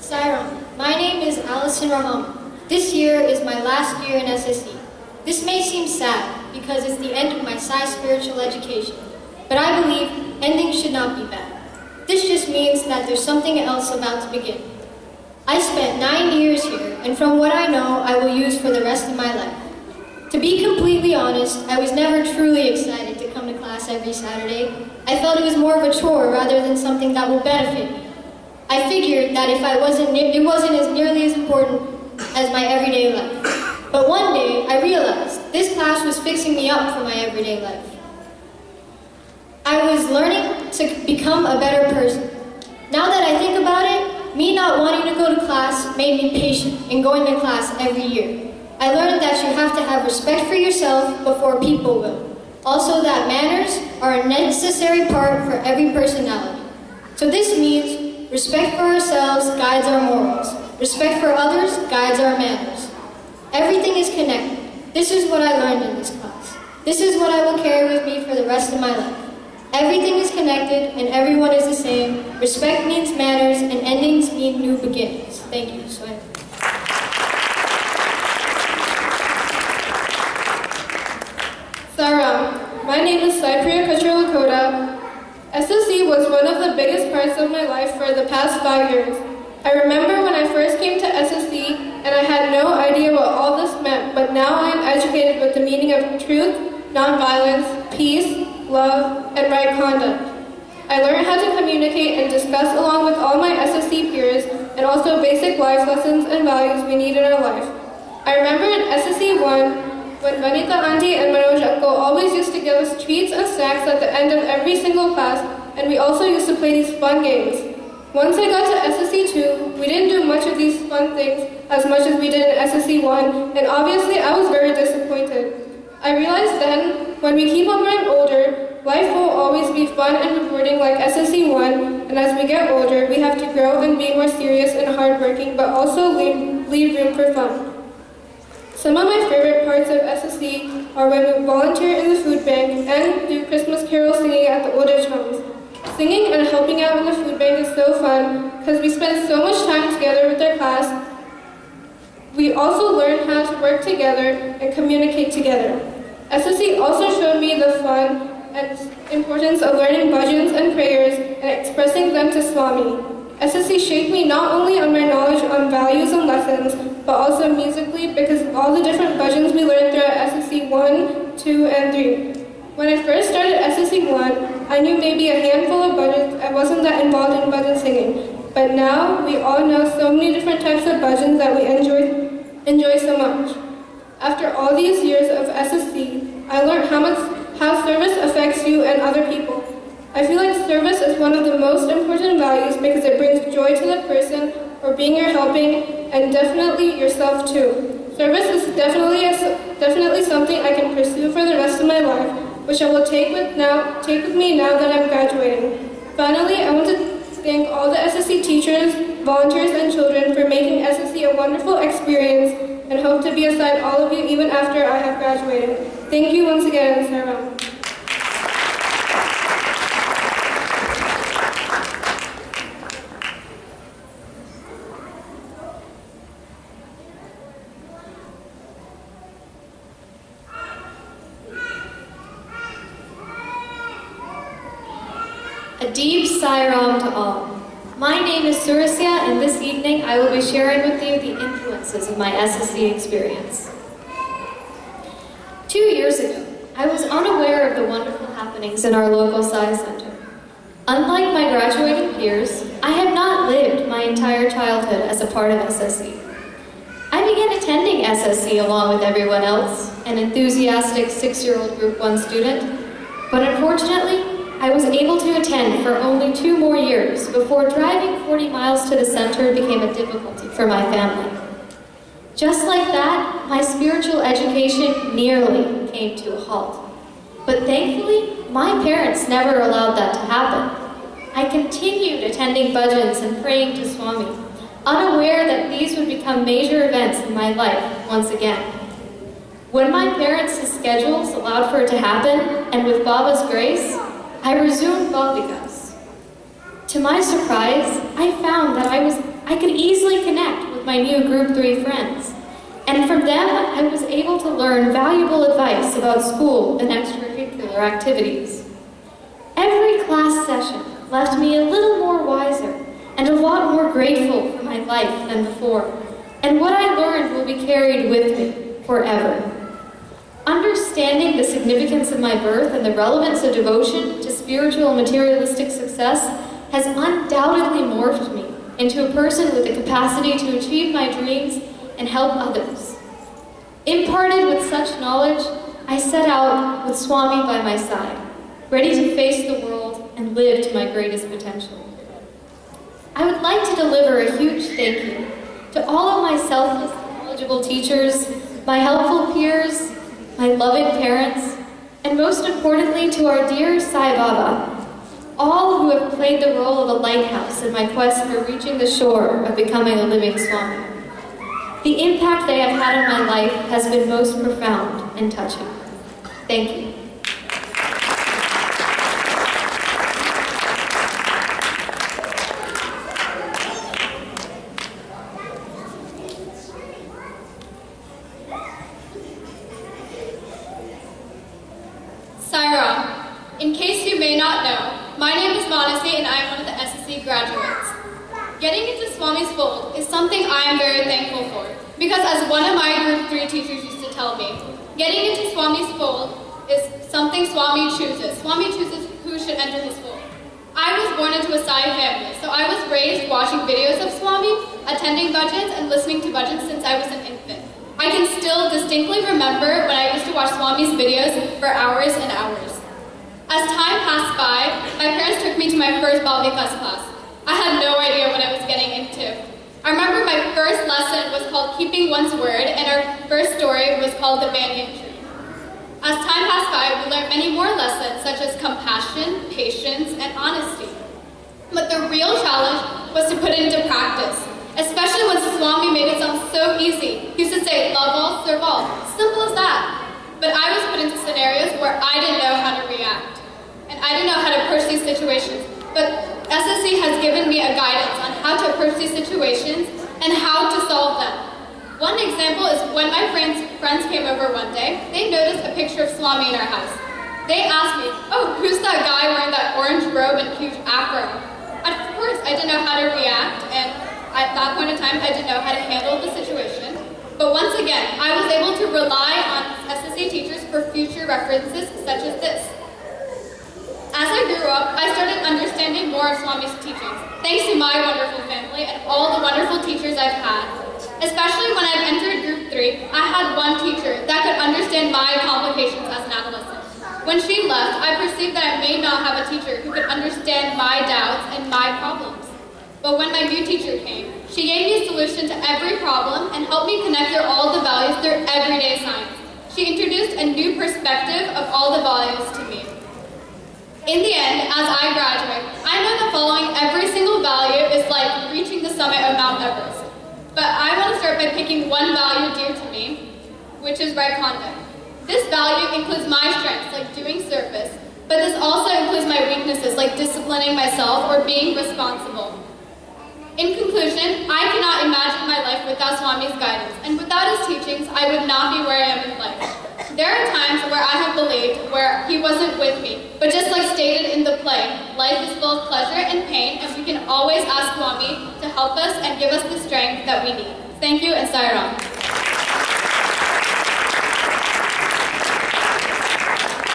Sairam, my name is Eashwaramma. This year is my last year in SSE. This may seem sad because it's the end of my spiritual education, but I believe endings should not be bad. This just means that there's something else about to begin. I spent 9 years here, and from what I know, I will use for the rest of my life. To be completely honest, I was never truly excited to come to class every Saturday. I felt it was more of a chore rather than something that will benefit me. I figured that if it wasn't as nearly as important as my everyday life. But one day, I realized this class was fixing me up for my everyday life. I was learning to become a better person. Now that I think about it, me not wanting to go to class made me patient in going to class every year. I learned that you have to have respect for yourself before people will. Also that manners are a necessary part for every personality. So this means respect for ourselves guides our morals. Respect for others guides our manners. Everything is connected. This is what I learned in this class. This is what I will carry with me for the rest of my life. Everything is connected and everyone is the same. Respect means manners and endings mean new beginnings. Thank you. Saram, my name is Cypriya Kachar-Lakota. SSE was one of the biggest parts of my life for the past 5 years. I remember when I first came to SSE and I had no idea what all this meant, but now I am educated with the meaning of truth, nonviolence, peace, love, and right conduct. I learned how to communicate and discuss along with all my SSE peers and also basic life lessons and values we need in our life. I remember in SSE 1 when Vanita Auntie and Manoj Uncle always used to give us treats and snacks at the end of every single class, and we also used to play these fun games. Once I got to SSE 2, we didn't do much of these fun things as much as we did in SSE 1, and obviously I was very disappointed. I realized then, when we keep on growing older, life won't always be fun and rewarding like SSE 1, and as we get older, we have to grow and be more serious and hardworking, but also leave room for fun. Some of my favorite parts of SSE are when we volunteer in the food bank and do Christmas carol singing at the old age homes. Singing and helping out in the food bank is so fun because we spend so much time together with our class. We also learn how to work together and communicate together. SSE also showed me the fun and importance of learning bhajans and prayers and expressing them to Swami. SSE shaped me not only on my knowledge on values and lessons, but also musically because of all the different bhajans we learned throughout SSE 1, 2, and 3. When I first started SSE 1, I knew maybe a handful of bhajans. I wasn't that involved in bhajan singing. But now, we all know so many different types of bhajans that we enjoy so much. After all these years of SSE, I learned how service affects you and other people. I feel like service is one of the most important values because it brings joy to the person or being you're helping, and definitely yourself too. Service is definitely something I can pursue for the rest of my life, which I will take with me now that I'm graduating. Finally, I want to thank all the SSE teachers, volunteers, and children for making SSE a wonderful experience, and hope to be aside all of you even after I have graduated. Thank you once again, Sarah. A deep Sairam to all. My name is Surasya, and this evening I will be sharing with you the influences of my SSE experience. 2 years ago, I was unaware of the wonderful happenings in our local Science Center. Unlike my graduating peers, I had not lived my entire childhood as a part of SSE. I began attending SSE along with everyone else, an enthusiastic 6-year-old Group 1 student, but unfortunately, I was able to attend for only 2 more years before driving 40 miles to the center became a difficulty for my family. Just like that, my spiritual education nearly came to a halt. But thankfully, my parents never allowed that to happen. I continued attending bhajans and praying to Swami, unaware that these would become major events in my life once again. When my parents' schedules allowed for it to happen, and with Baba's grace, I resumed Bal Vikas. To my surprise, I found that I could easily my new Group 3 friends. And from them, I was able to learn valuable advice about school and extracurricular activities. Every class session left me a little more wiser and a lot more grateful for my life than before. And what I learned will be carried with me forever. Understanding the significance of my birth and the relevance of devotion to spiritual and materialistic success has undoubtedly morphed me into a person with the capacity to achieve my dreams and help others. Imparted with such knowledge, I set out with Swami by my side, ready to face the world and live to my greatest potential. I would like to deliver a huge thank you to all of my selfless and knowledgeable teachers, my helpful peers, my loving parents, and most importantly to our dear Sai Baba, all who have played the role of a lighthouse in my quest for reaching the shore of becoming a living Swami. The impact they have had on my life has been most profound and touching. Thank you. Sairam, in case you may not know, my name is Manasi and I am one of the SSC graduates. Getting into Swami's fold is something I am very thankful for, because as one of my Group 3 teachers used to tell me, getting into Swami's fold is something Swami chooses. Swami chooses who should enter his fold. I was born into a Sai family, so I was raised watching videos of Swami, attending bhajans, and listening to bhajans since I was an infant. I can still distinctly remember when I used to watch Swami's videos for hours and hours. As time passed by, my parents took me to my first Bal Vikas class. I had no idea what I was getting into. I remember my first lesson was called Keeping One's Word, and our first story was called The Banyan Tree. As time passed by, we learned many more lessons, such as compassion, patience, and honesty. But the real challenge was to put it into practice, especially when Swami made it sound so easy. He used to say, love all, serve all. Simple as that. But I was put into scenarios where I didn't know how to react. And I didn't know how to approach these situations. But SSC has given me a guidance on how to approach these situations and how to solve them. One example is when my friends came over one day, they noticed a picture of Swami in our house. They asked me, oh, who's that guy wearing that orange robe and huge afro? At first, I didn't know how to react, and at that point in time, I didn't know how to handle the situation. But once again, I was able to rely on SSC teachers for future references such as this. As I grew up, I started understanding more of Swami's teachings, thanks to my wonderful family and all the wonderful teachers I've had. Especially when I've entered Group 3, I had one teacher that could understand my complications as an adolescent. When she left, I perceived that I may not have a teacher who could understand my doubts and my problems. But when my new teacher came, she gave me a solution to every problem and helped me connect all the values through everyday science. She introduced a new perspective of all the values to me. In the end, as I graduate, I know that following every single value is like reaching the summit of Mount Everest. But I want to start by picking one value dear to me, which is right conduct. This value includes my strengths, like doing service, but this also includes my weaknesses, like disciplining myself or being responsible. In conclusion, I cannot imagine my life without Swami's guidance, and without his teachings, I would not be where I am in life. There are times where I have believed where he wasn't with me, but just like stated in the play, life is full of pleasure and pain, and we can always ask Swami to help us and give us the strength that we need. Thank you, and Sairam.